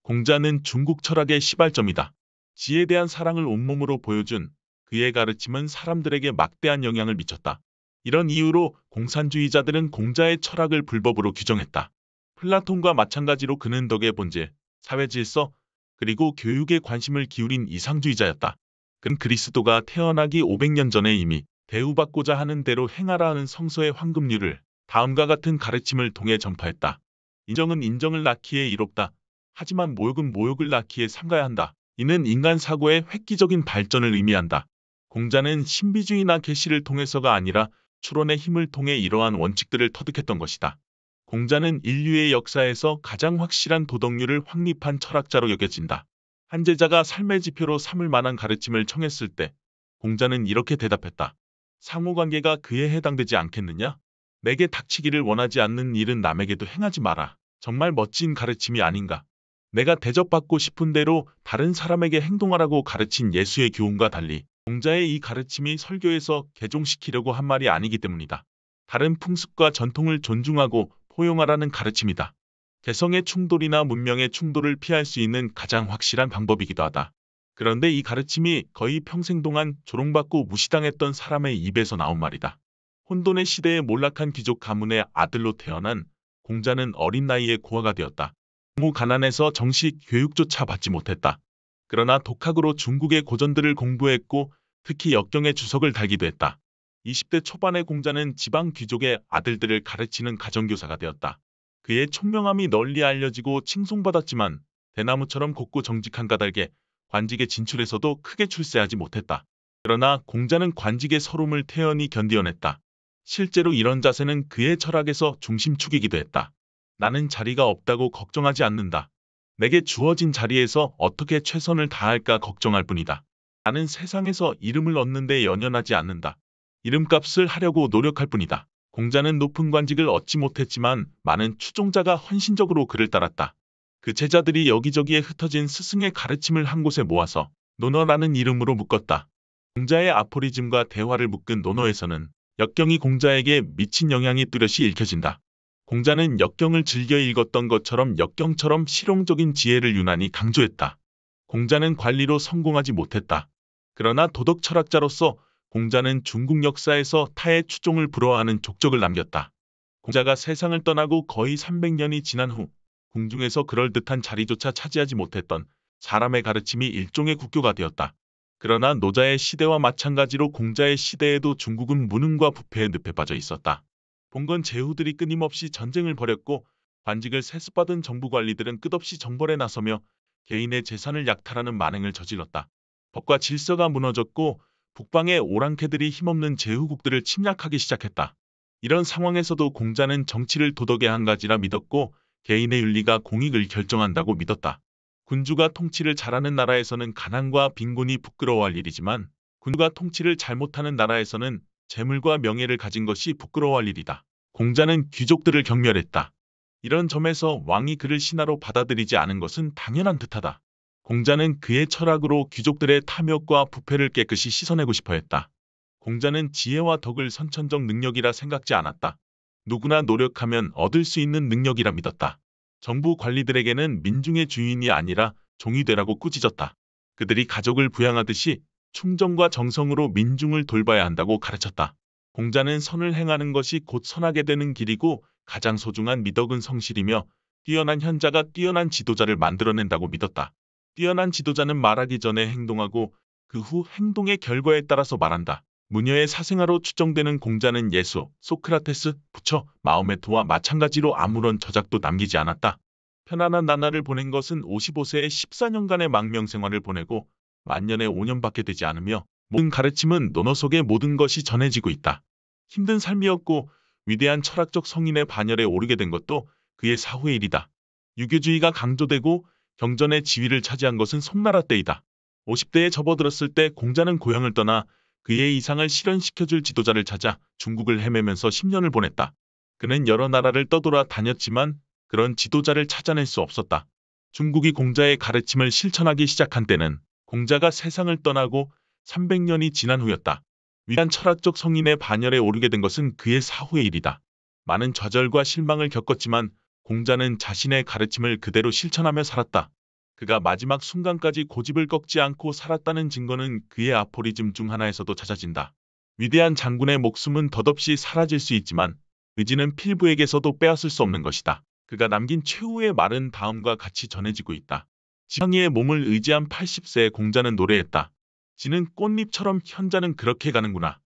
공자는 중국 철학의 시발점이다. 지에 대한 사랑을 온몸으로 보여준 그의 가르침은 사람들에게 막대한 영향을 미쳤다. 이런 이유로 공산주의자들은 공자의 철학을 불법으로 규정했다. 플라톤과 마찬가지로 그는 덕의 본질, 사회 질서, 그리고 교육에 관심을 기울인 이상주의자였다. 그는 그리스도가 태어나기 500년 전에 이미 대우받고자 하는 대로 행하라 하는 성서의 황금률을 다음과 같은 가르침을 통해 전파했다. 인정은 인정을 낳기에 이롭다. 하지만 모욕은 모욕을 낳기에 삼가야 한다. 이는 인간 사고의 획기적인 발전을 의미한다. 공자는 신비주의나 계시를 통해서가 아니라 추론의 힘을 통해 이러한 원칙들을 터득했던 것이다. 공자는 인류의 역사에서 가장 확실한 도덕률을 확립한 철학자로 여겨진다. 한 제자가 삶의 지표로 삼을 만한 가르침을 청했을 때 공자는 이렇게 대답했다. 상호관계가 그에 해당되지 않겠느냐? 내게 닥치기를 원하지 않는 일은 남에게도 행하지 마라. 정말 멋진 가르침이 아닌가? 내가 대접받고 싶은 대로 다른 사람에게 행동하라고 가르친 예수의 교훈과 달리 공자의 이 가르침이 설교에서 개종시키려고 한 말이 아니기 때문이다. 다른 풍습과 전통을 존중하고 포용하라는 가르침이다. 개성의 충돌이나 문명의 충돌을 피할 수 있는 가장 확실한 방법이기도 하다. 그런데 이 가르침이 거의 평생 동안 조롱받고 무시당했던 사람의 입에서 나온 말이다. 혼돈의 시대에 몰락한 귀족 가문의 아들로 태어난 공자는 어린 나이에 고아가 되었다. 부모 가난해서 정식 교육조차 받지 못했다. 그러나 독학으로 중국의 고전들을 공부했고 특히 역경의 주석을 달기도 했다. 20대 초반의 공자는 지방 귀족의 아들들을 가르치는 가정교사가 되었다. 그의 총명함이 널리 알려지고 칭송받았지만 대나무처럼 곱고 정직한 까닭에 관직에 진출해서도 크게 출세하지 못했다. 그러나 공자는 관직의 서름을 태연히 견디어냈다. 실제로 이런 자세는 그의 철학에서 중심축이기도 했다. 나는 자리가 없다고 걱정하지 않는다. 내게 주어진 자리에서 어떻게 최선을 다할까 걱정할 뿐이다. 나는 세상에서 이름을 얻는 데 연연하지 않는다. 이름값을 하려고 노력할 뿐이다. 공자는 높은 관직을 얻지 못했지만 많은 추종자가 헌신적으로 그를 따랐다. 그 제자들이 여기저기에 흩어진 스승의 가르침을 한 곳에 모아서 논어라는 이름으로 묶었다. 공자의 아포리즘과 대화를 묶은 논어에서는 역경이 공자에게 미친 영향이 뚜렷이 읽혀진다. 공자는 역경을 즐겨 읽었던 것처럼 역경처럼 실용적인 지혜를 유난히 강조했다. 공자는 관리로 성공하지 못했다. 그러나 도덕 철학자로서 공자는 중국 역사에서 타의 추종을 부러워하는 족적을 남겼다. 공자가 세상을 떠나고 거의 300년이 지난 후 궁중에서 그럴듯한 자리조차 차지하지 못했던 사람의 가르침이 일종의 국교가 되었다. 그러나 노자의 시대와 마찬가지로 공자의 시대에도 중국은 무능과 부패의 늪에 빠져 있었다. 봉건 제후들이 끊임없이 전쟁을 벌였고 관직을 세습받은 정부 관리들은 끝없이 정벌에 나서며 개인의 재산을 약탈하는 만행을 저질렀다. 법과 질서가 무너졌고 북방의 오랑캐들이 힘없는 제후국들을 침략하기 시작했다. 이런 상황에서도 공자는 정치를 도덕의 한 가지라 믿었고 개인의 윤리가 공익을 결정한다고 믿었다. 군주가 통치를 잘하는 나라에서는 가난과 빈곤이 부끄러워할 일이지만 군주가 통치를 잘못하는 나라에서는 재물과 명예를 가진 것이 부끄러워할 일이다. 공자는 귀족들을 경멸했다. 이런 점에서 왕이 그를 신하로 받아들이지 않은 것은 당연한 듯하다. 공자는 그의 철학으로 귀족들의 탐욕과 부패를 깨끗이 씻어내고 싶어 했다. 공자는 지혜와 덕을 선천적 능력이라 생각지 않았다. 누구나 노력하면 얻을 수 있는 능력이라 믿었다. 정부 관리들에게는 민중의 주인이 아니라 종이 되라고 꾸짖었다. 그들이 가족을 부양하듯이 충정과 정성으로 민중을 돌봐야 한다고 가르쳤다. 공자는 선을 행하는 것이 곧 선하게 되는 길이고 가장 소중한 미덕은 성실이며 뛰어난 현자가 뛰어난 지도자를 만들어낸다고 믿었다. 뛰어난 지도자는 말하기 전에 행동하고 그 후 행동의 결과에 따라서 말한다. 무녀의 사생아로 추정되는 공자는 예수, 소크라테스, 부처, 마호메트와 마찬가지로 아무런 저작도 남기지 않았다. 편안한 나날을 보낸 것은 55세에 14년간의 망명 생활을 보내고 만년에 5년밖에 되지 않으며 모든 가르침은 논어 속에 모든 것이 전해지고 있다. 힘든 삶이었고 위대한 철학적 성인의 반열에 오르게 된 것도 그의 사후의 일이다. 유교주의가 강조되고 경전의 지위를 차지한 것은 송나라 때이다. 50대에 접어들었을 때 공자는 고향을 떠나 그의 이상을 실현시켜줄 지도자를 찾아 중국을 헤매면서 10년을 보냈다. 그는 여러 나라를 떠돌아 다녔지만 그런 지도자를 찾아낼 수 없었다. 중국이 공자의 가르침을 실천하기 시작한 때는 공자가 세상을 떠나고 300년이 지난 후였다. 위대한 철학적 성인의 반열에 오르게 된 것은 그의 사후의 일이다. 많은 좌절과 실망을 겪었지만 공자는 자신의 가르침을 그대로 실천하며 살았다. 그가 마지막 순간까지 고집을 꺾지 않고 살았다는 증거는 그의 아포리즘 중 하나에서도 찾아진다. 위대한 장군의 목숨은 덧없이 사라질 수 있지만 의지는 필부에게서도 빼앗을 수 없는 것이다. 그가 남긴 최후의 말은 다음과 같이 전해지고 있다. 지팡이의 몸을 의지한 80세의 공자는 노래했다. 지는 꽃잎처럼 현자는 그렇게 가는구나.